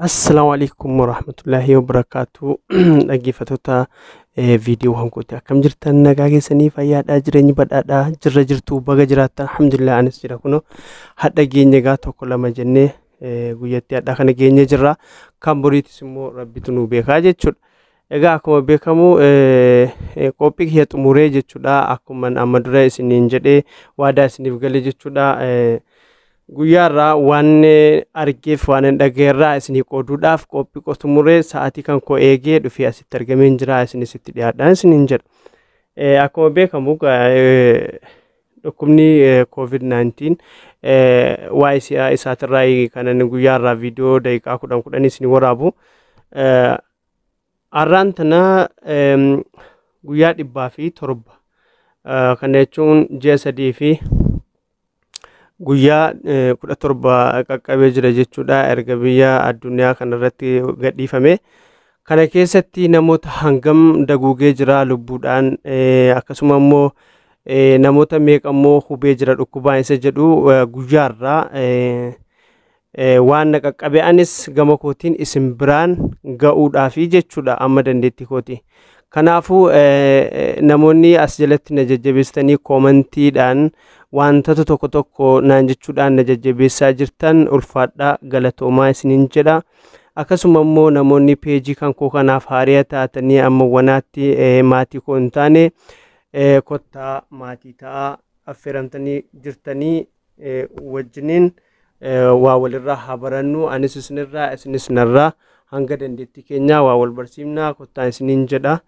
Assalamualaikum warahmatullahi wabarakatuh. Dhaggeeffattoota viidiyoo hanqootti akkam jirtan nagaa keessanii fayyaadhaa jireenyi badhaadhaa jirra jirtu baga jiraattan alhamdulillah anis jira kuno hadha geenye gaa tokko lama jennee guyyatti hadha kana geenye jirra kan boriitis immoo rabbitu nu beekaa jechuudha. Egaa akkuma beekamu qophii kiyya xumuree jechuudha akkuma amma dura isiniin jedhee waadaa isiniif galee jechuudha. Guyyaarraa waan argeef waan dhagayeerraa isinii qooduudhaaf qophii xumuree sa'aatii kan koo eegee dhufee asitti argamee jira isinis itti dhiyaadhaan isiniin jedha. Akkuma beekamu dhukkubni COVID-19 waa'ee isaatirraa kanan guyyaarraa viidiyoo daqiiqaa 10 isinii waraabu. Arraan tana guyyaa 107 kana jechuun ji'a 3 fi guyyaa 17 qaqqabee jira jechuudha erga biyya addunyaa kanarratti gadhiifame. Kana keessatti namoota hangam daguugee jira lubbuudhaan akkasuma immoo namoota meeqammoo hubee jira dhukkubaan isa jedhu guyyaarraa waan qaqqabee anis gama kootiin isin biraan ga'uudhaafi jechuudha amma dandeettii kooti. Kanaafuu namoonni as jalatti na jajjabeessitanii koomantiidhaan wantoota tokko tokko naan jechuudhaan na jajjabeessaa jirtan ulfaadhaa galatoomaa isiniin jedha. Akkasuma immoo namoonni peejii kan koo kanaaf haariyaa taatanii amma wanaatti maatii koo hin taane kottaa maatii ta'aa affeeramtanii jirtanii wajjiniin waa walirraa haa barannu anis isinirraa isinis narraa hanga dandeettii keenyaa waa wal barsiifnaa kottaa isiniin jedha.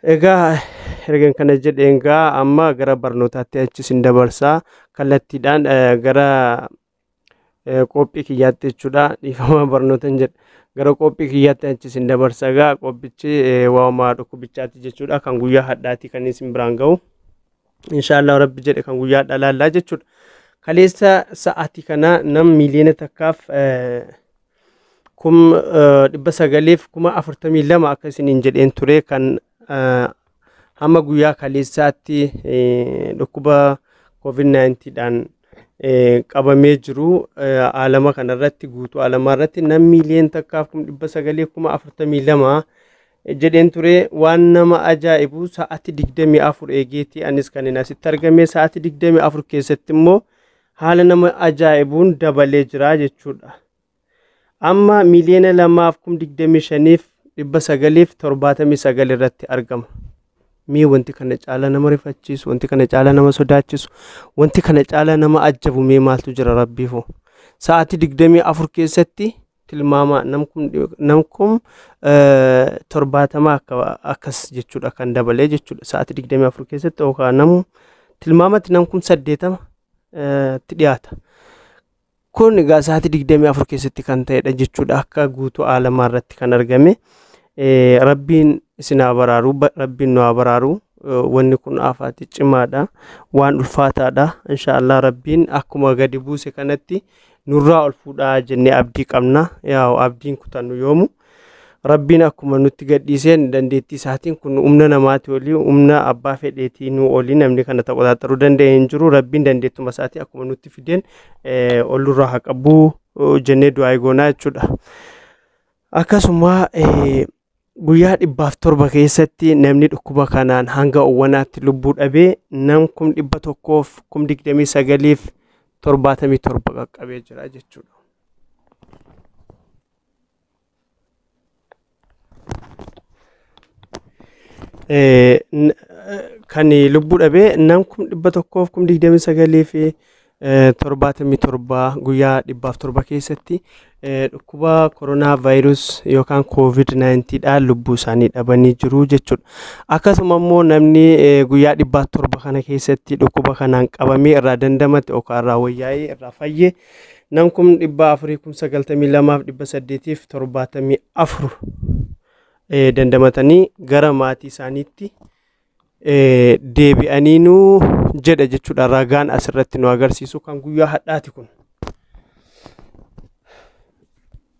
Egaa ergan kana jedheen gaa amma gara barnootaatti achisin dabarsaa kallattiidhaan gara qophii kiyyaatti jechuudha dhiifama barnootan jedha gara qophii kiyyaatti achisin dabarsaa gaa qophichi waa'uma dhukkubichaatti jechuudha kan guyyaa hadhaati kan isin biraan ga'u inshaallah rabbi jedhe kan guyyaa hadhaa laallaa jechuudha. Kaleessa sa'aatii kana nam miliyoona takkaaf 942 akka isiniin jedheen ture kan hamma guyyaa kaleessaatti dhukkuba COVID-19 dhaan qabamee jiru alama kanarratti guutuu alamaa irratti nam miliyoona takkaaf 942 jedheen ture waan nama ajaa'ibu sa'aatii 24 eegeeti anis kan asitti argame sa'aatii 24 keessatti immoo haala nama ajaa'ibuun dabalee jira jechuudha. Amma miliyoona 2,25,979 irratti argama. Mii wanti kana caala nama rifachiisu, wanti kana caala nama sodaachisu, wanti kana caala nama ajabu mee maaltu jira rabbiifoo. Sa'aatii 24 keessatti tilmaama namkum 70 akkas jechuudha kan dabalee jechuudha. Sa'aatii 24 keessatti yookaan namu tilmaamatti namkum 80 ti dhiyaata. Kun egaa sa'aatii 24 keessatti kan ta'edha jechuudha akka guutuu alamaa irratti kan argame. Rabbiin isin haa baraaru, rabbiin nu haa baraaru. Wanni kun afaati cimaadha, waan ulfaataadha. Inshaallah rabbiin akkuma gadi buuse kanatti nurraa ol fuudhaa jennee abdii qabna. Yaa abdiin kutannu yoomu rabbiin akkuma nutti gadhiiseen dandeettii isaatiin kun humna namaati olii humna abbaa fedheetii nu olii namni kana taphataruu danda'e hin jiru. Rabbiin dandeettuma isaatii akkuma nutti fideen olurraa haa qabu jennee du'aa eegoonaa jechuudha. Akkasuma guyyaa 107 keessatti namni dhukkuba kanaan hanga owwanaatti lubbuu dhabee nam 129,77 qaqqabee jira jechuudha. Kan lubbuu dhabee nam 129,77 guyyaa 107 keessatti dhukkuba koronaa vaayirus yookaan COVID-19 dhaan lubbuu isaanii dhabanii jiru jechuudha. Akkasuma immoo namni guyyaa 107 kana keessatti dhukkuba kanaan qabamee irraa dandamate yookaan irraa wayyaa'ee irraa fayyee nam 492,874 dandamatanii gara maatii isaaniitti deebi'aniinu jedha jechuudha. Ragaan asirratti nu agarsiisu kan guyyaa hadhaati kun.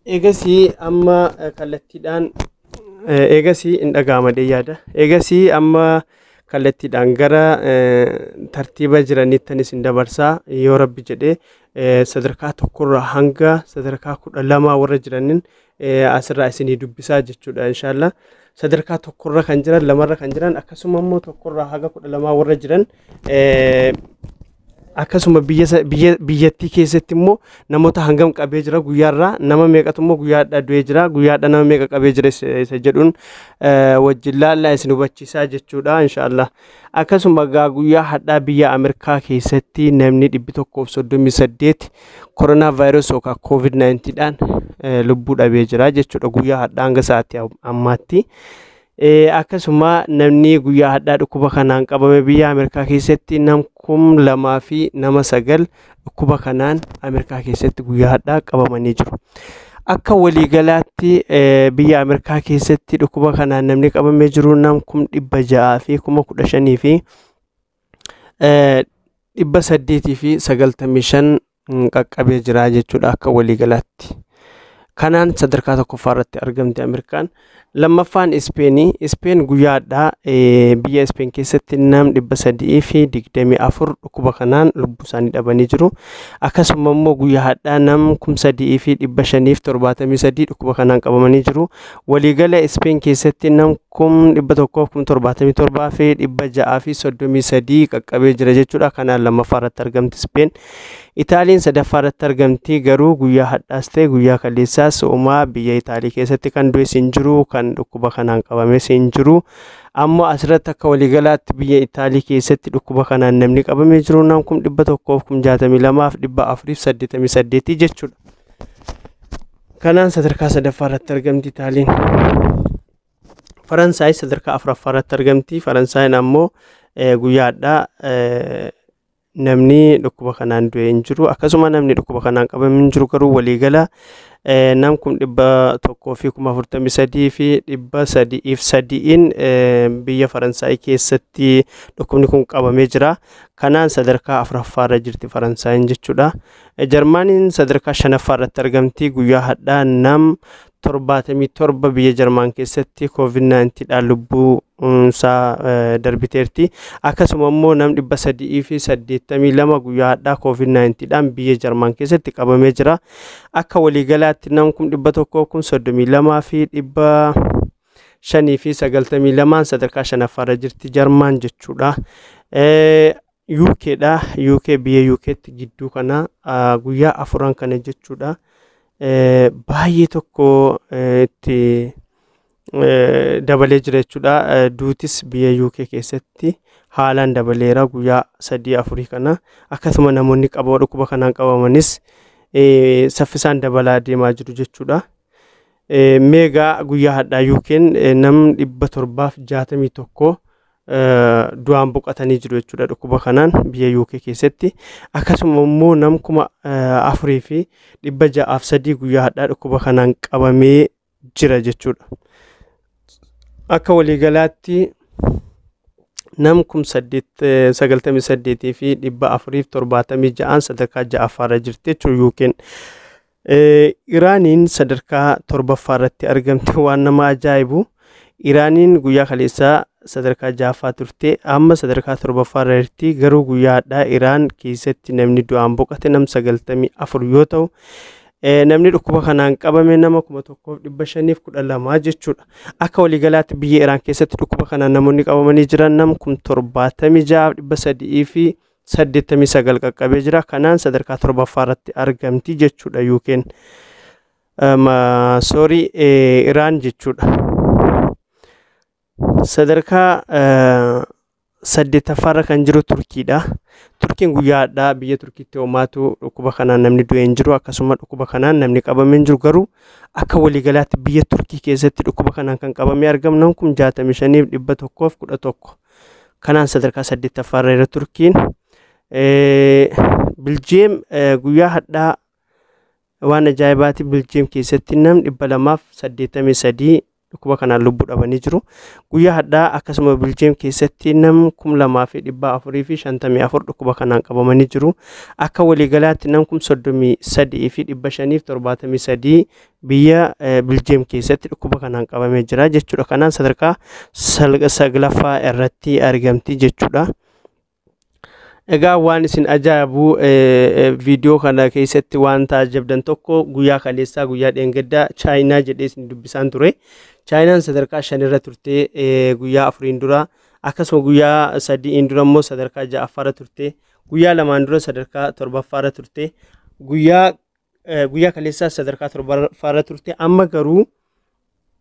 Eegasii amma kallattiidhaan eegasii hin dhaga'amadee yaada. Eegasii amma kallattiidhaan gara tartiiba jiraniittan isin dabarsaa yoo rabbi jedhee sadarkaa tokkorraa hanga sadarkaa 12 warra jiraniin asirraa isinii dubbisaa jechuudha inshallah. Sadarkaa tokkorra kan jiran lamarra kan jiran akkasuma immoo tokkorraa haga 12 warra jiran akkasuma biyyattii keessatti immoo namoota hangam qabee jira guyyaarraa nama meeqatu immoo guyyaadhaa du'ee jira guyyaadhaa nama meeqa qabee jira isa jedhuun wajjin laallaa isin hubachiisaa jechuudha inshallah. Akkasuma guyyaa hadhaa biyya Ameerikaa keessatti namni 138 koronaa vaayirasii yookaan COVID-19 dhaan lubbuu dhabee jira jechuudha guyyaa hadhaa hanga sa'aatii ammaatti. Akkasuma namni guyyaa hadhaa dhukkuba kanaan qabame biyya Ameerikaa keessatti nam 2,000 fi nama 9 dhukkuba kanaan Ameerikaa keessatti guyyaa hadhaa qabamanii jiru. Akka waliigalaatti biyya Ameerikaa keessatti dhukkuba kanaan namni qabamee jiru nam 600 fi 15,000 fi 895 qaqqabee jira jechuudha akka waliigalaatti. Kanaan sadarkaa tokkoffaarratti argamte Ameerikaan. Lammaffaan Ispeen guyyaa hadhaa biyya Ispeen keessatti nam 324 dhukkuba kanaan lubbuu isaanii dhabanii jiru. Akkasuma immoo guyyaa hadhaa nam 3,573 dhukkuba kanaan qabamanii jiru. Waliigala Ispeen keessatti nam 177 fi 633 qaqqabee jira jechuudha. Kanaan lammaffaarratti argamti Ispeen. Itaaliin sadaffaarratti argamti garuu guyyaa hadhaas ta'e guyyaa kaleessaas uumaa biyya Itaalii keessatti kan du'e hin jiru kan dhukkuba kanaan qabame hin jiru. Ammoo asirratti akka waliigalaatti biyya Itaalii keessatti dhukkuba kanaan namni qabamee jiru nam 162,488 jechuudha. Kanaan sadarkaa sadaffaarratti argamti Itaaliin. Faransaay sadarkaa afuraffaarratti argamti. Faransaayinn ammoo guyyaa hadhaa namni dhukkuba kanaan du'e hin jiru. Akkasuma namni dhukkuba kanaan qabame hin jiru garuu waliigala nam 143 fi 303 biyya Faransaay keessatti dhukkubni kun qabamee jira. Kanaan sadarkaa afuraffaarra jirti Faransaayinn jechuudha. Jarmaaniin sadarkaa shanaffaarratti argamti. Guyyaa hadhaa nam 77 biyya Jarmaan keessatti COVID-19 dhaan lubbuu isaa darbiteerti. Akkasuma immoo nam 382 guyyaa hadhaa COVID-19 dhaan biyya Jarmaan keessatti qabamee jira. Akka waliigalaatti nam 132 fi 592 sadarkaa shanaffaarra jirti Jarmaan jechuudha. UK dha. UK biyya UKtti gidduu kana guyyaa afuran kana jechuudha. Baay'ee tokko itti dabalee jira jechuudha. Duutis biyya UK keessatti haalaan dabaleera guyyaa 3-4 kana. Akkasuma namoonni dhukkuba kanaan qabamanis saffisaan dabalaa deemaa jiru jechuudha. Meegaa guyyaa hadhaa UK'n nam 761 du'aan boqotanii jiru jechuudha dhukkuba kanaan biyya UK keessatti. Akkasuma immoo nam 4,603 guyyaa hadhaa dhukkuba kanaan qabamee jira jechuudha. Akka waliigalaatti nam 898 fi 476 sadarkaa ja'affaarra jirti jechuudha UK'n. Iraaniin sadarkaa torbaffaarratti argamte waan nama ajaa'ibu. Iraaniin guyyaa kaleessaa sadarkaa ja'affaa turte amma sadarkaa torbaffaarra jirti. Garuu guyyaa hadhaa Iraan keessatti namni du'aan boqote nam 94 yoo ta'u namni dhukkuba kanaan qabame nama 1,512 jechuudha. Akka waliigalaatti biyya Iraan keessatti dhukkuba kanaan namoonni qabamanii jiran nam 76,389 qaqqabee jira. Kanaan sadarkaa torbaffaarratti argamti jechuudha UK'n. Iraan jechuudha. Sadarkaa 8ffaarra kan jiru Turkiidha. Turkiin guyyaa hadhaa biyya Turkiitti hoomaatu dhukkuba kanaan namni du'e hin jiru. Akkasuma dhukkuba kanaan namni qabamee hin jiru. Garuu akka waliigalaatti biyya Turkii keessatti dhukkuba kanaan kan qabamee argamu nam 65,111. Kanaan sadarkaa 8ffaarra jira Turkiin. Biljeem guyyaa hadhaa waan ajaa'ibaati. Biljeem keessatti nam 283 dhukkuba kanaan lubbuu dhabanii jiru. Guyyaa hadhaa akkasuma Biljeem keessatti nam 2,454 dhukkuba kanaan qabamanii jiru. Akka waliigalaatti nam 33,573 biyya Biljeem keessatti dhukkuba kanaan qabamee jira jechuudha. Kanaan sadarkaa 9ffaa irratti argamti jechuudha. egaa waan isin ajaa'ibu viidiyoo kana keessatti waan taajabdan tokko guyyaa kaleessaa guyyaa dheengaddaa chaayinaa jedhee isin dubbisaan ture. Chaayinaan sadarkaa 5 irra turte guyyaa 4 dura, akkasuma guyyaa 3 dura immoo sadarkaa 6 turte, guyyaa 2 dura sadarkaa 7 turte, guyyaa kaleessaa sadarkaa 7 turte. Amma garuu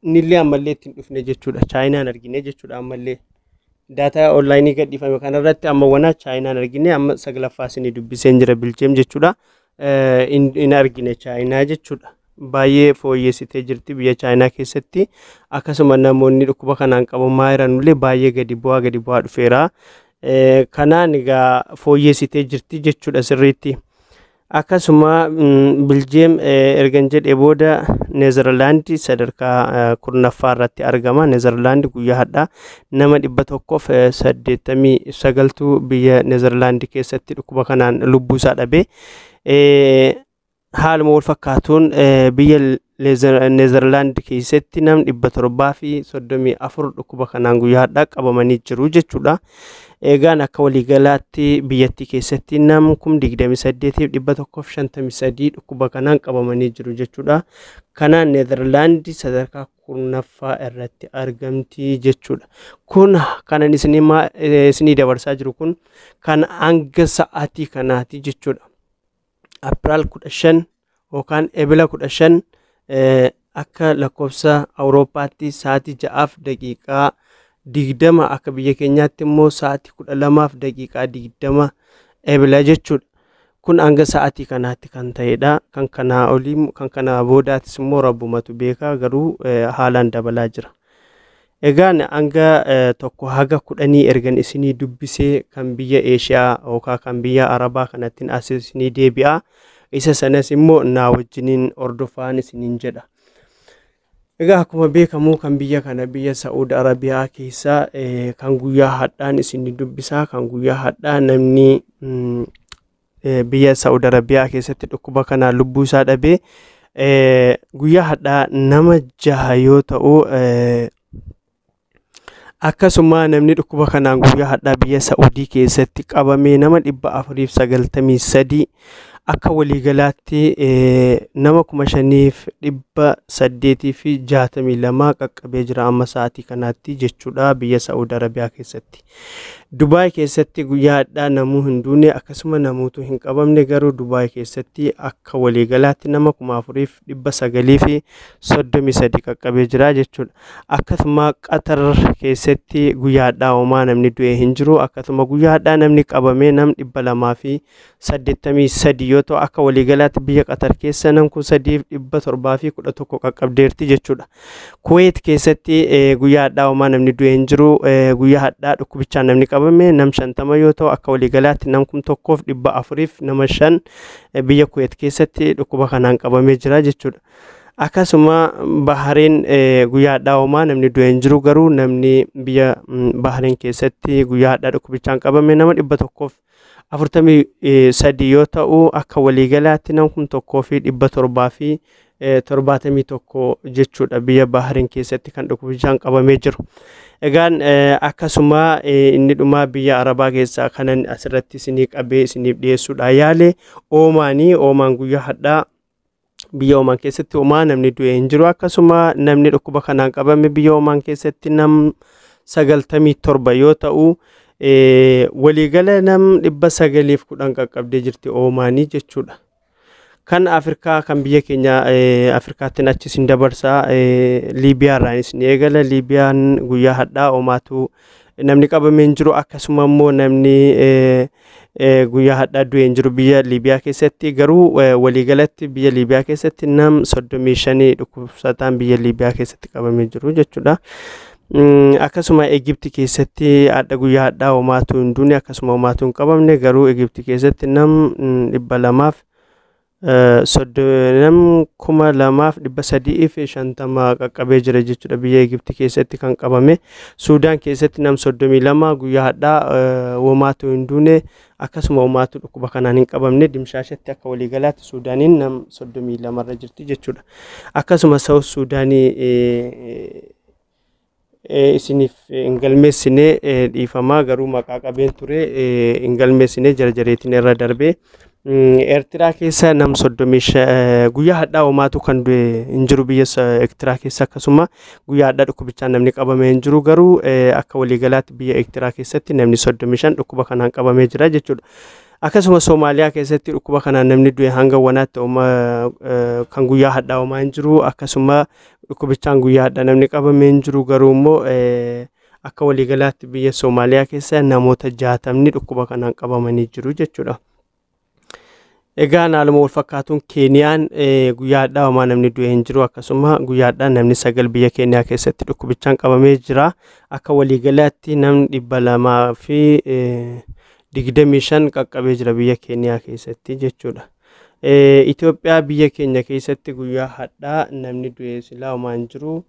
nillee ammallee ittiin dhufne jechuudha. Chaayinaan argine jechuudha. Ammallee data online gadhiifame kanarratti amma wana chaayinaan argine amma 9ffaa isin dubbiseen jira Biljeem jechuudha. In argine chaayinaa jechuudha. Baay'ee fooyyessitee jirti biyya chaayinaa keessatti. Akkasuma namoonni dhukkuba kanaan qabamaa jiranullee baay'ee gadi bu'aa dhufeera. Kanaan egaa fooyyessitee jirti jechuudha sirriitti. Akkasuma Biljeem ergan jedhee booda Neezerlaand sadarkaa 10ffaa irratti argama. Neezerlaand guyyaa hadhaa nama 189 biyya Neezerlaand keessatti dhukkuba kanaan lubbuu isaa dhabe. Haaluma wal fakkaatuun biyya Neezerlaand keessatti nam 734 dhukkuba kanaan guyyaa hadhaa qabamanii jiru jechuudha. Egaan akka waliigalaatti biyyattii keessatti nam 28,153 dhukkuba kanaan qabamanii jiru jechuudha. Kanaan Neezerlaand sadarkaa 10ffaa irratti argamti jechuudha. Kun kanan isinii dabarsaa jiru kun kan hanga sa'aatii kanaati jechuudha. April 15 yookaan Ebla 15 akka lakkoofsa Awurooppaatti sa'aatii 6 daqiiqaa 20 akka biyya keenyaatti immoo sa'aatii 12 daqiiqaa 20 Ebla jechuudha. Kun hanga sa'aatii kanaatti kan ta'edha. Kan kana olii kan kana boodaatis immoo rabbumatu beeka, garuu haalaan dabalaa jira. Egaan hanga tokko haga 10 ergan isinii dubbisee kan biyya Eeshiyaa yookaan kan biyya Arabaa kanattiin as isinii deebi'a. Isa sanas immoo naa wajjiniin hordofaan isiniin jedha. Egaa akkuma beekamu kan biyya kana biyya Saudi Arabiyaa keessa kan guyyaa hadhaan isinii dubbisaa. Kan guyyaa hadhaa namni biyya Saudi Arabiyaa keessatti dhukkuba kanaan lubbuu isaa dhabe guyyaa hadhaa nama 6 yoo ta'u, akkasuma namni dhukkuba kanaan guyyaa hadhaa biyya Saudi keessatti qabame nama 493 akka waliigalaatti nama 5,862 qaqqabee jira amma sa'aatii kanaatti jechuudha biyya Saudi Arabiyaa keessatti. Dubaay keessatti guyyaa hadhaa namuu hin duune akkasuma namuutu hin qabamne, garuu Dubaay keessatti akka waliigalaatti nama 4,933 qaqqabee jira jechuudha. Akkasuma Qatar keessatti guyyaa hadhaa homaa namni du'e hin jiru. Akkasuma guyyaa hadhaa namni qabame nam 283 yoo ta'u, akka waliigalaatti biyya Qatar keessa nam 3,711 qaqqabdeerti jechuudha. Kuwait keessatti guyyaa hadhaa homaa namni du'e hin jiru. Guyyaa hadhaa dhukkubichaan namni qabame nam 50 yoo ta'u, akka waliigalaatti nam 1,405 biyya Kuwait keessatti dhukkuba kanaan qabamee jira jechuudha. Akkasuma Bahareen guyyaa hadhaa homaa namni du'e hin jiru, garuu namni biyya Bahareen keessatti guyyaa hadhaa dhukkubichaan qabame nama 143 yoo ta'u, akka waliigalaatti nam 1,771 jechuudha biyya Bahareen keessatti kan dhukkubichaan qabamee jiru. Egaan akkasuma inni dhumaa biyya Arabaa keessaa kanan asirratti isinii qabee isiniif dhiyeessuudha yaale Oomaan guyyaa hadhaa biyya Oomaan keessatti homaa namni du'e hin jiru. Akkasuma namni dhukkuba kanaan qabame biyya Oomaan keessatti nam 97 yoo ta'u, waliigala nam 910 qaqqabdee jirti Oomaanii jechuudha. Kan Afrikaa kan biyya keenya Afrikaattiin achi isin dabarsaa Liibiyaa irraanis ni eegala. Liibiyaan guyyaa hadhaa Oomaatu namni qabamee hin jiru. Akkasuma immoo namni guyyaa hadhaa du'e hin jiru biyya Liibiyaa keessatti, garuu waliigalatti biyya Liibiyaa keessatti nam 35 dhukkubsataan biyya Liibiyaa keessatti qabamee jiru jechuudha. Akkasuma Egypti keessatti hadha guyyaa hadhaa Oomaatu hin duune, akkasuma Oomaatu hin qabamne, garuu Egypti keessatti nam 200 nam 2,350 qaqqabee jira jechuudha biyya Egypti keessatti kan qabame. Suudaan keessatti nam 32 guyyaa hadhaa Oomaatu hin duune, akkasuma Oomaatu dhukkuba kanaan hin qabamne. Dimshaashatti akka waliigalaatti Suudaaniin nam 32 irra jirti jechuudha. Akkasuma South Suudaanii isinif ingalmeessine dhiifamaa garuu maqaa qabeen ture ingalmeessine jarjareetiin irra darbee Eertiraa keessa nam 35 guyyaa hadhaa homaatu kan injiru biyya Eertiraa keessa akkasuma guyyaa hadhaa dhukkubichaan namni qabamee injiru garuu akka waliigalaatti biyya Eertiraa keessatti namni 35 dhukkuba kanaan qabamee jira jechuudha. Akkasuma Soomaaliyaa keessatti dhukkuba kanaan namni du'e hanga wanaatti kan guyyaa hadhaa homaa injiru akkasuma dhukkubichaan guyyaa hadhaa namni qabamee injiru garuu immoo akka waliigalaatti biyya Soomaaliyaa keessa namoota 60 dhukkuba kanaan qabamanii jiru jechuudha. Egaa naaluma wal fakkaatuun Keeniyaan guyyaa hadhaa homaa namni du'e hin jiru akkasuma guyyaa hadhaa namni 9 biyya Keeniyaa keessatti dhukkubichaan qabamee jira. Akka waliigalaatti namni 225 qaqqabee jira biyya Keeniyaa keessatti jechuudha. Itoophiyaa biyya keenya keessatti guyyaa hadhaa namni du'e silaa homaa hin jiru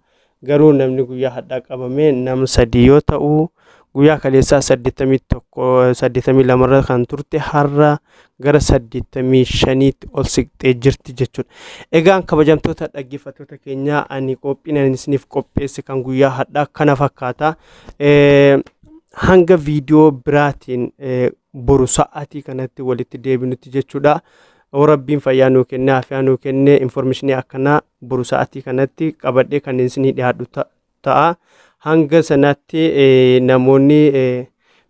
garuu namni guyyaa hadhaa qabamee nam 3 yoo ta'u guyyaa kaleessaa 82 kan turte har'a gara 85tti ol siqtee jirti jechuudha. Egaan kabajamtoota dhaggeeffattoota keenya ani qophiin isiniif qopheesse kan guyyaa hadhaa kana fakkaata. Hanga viidiyoo biraatiin boru sa'aatii kanatti walitti deebinutti jechuudha. Rabbiin fayyaa nuu kenne afyaa nuu kenne informationii akkanaa boru sa'aatii kanatti qabadhee kan isinii dhiyaadhu ta'a. Hanga sanatti namoonni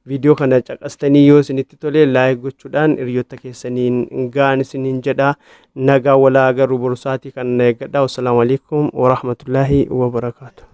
video kana caqastanii yoo isinitti tole like gochuudhaan hiriyoota keessaniin gaan isiniin jedha. Nagaa walaa agarru boru sa'aatii kana eeggadha. Wassalaamu alaikum wa rahmatullahi wa barakatuh.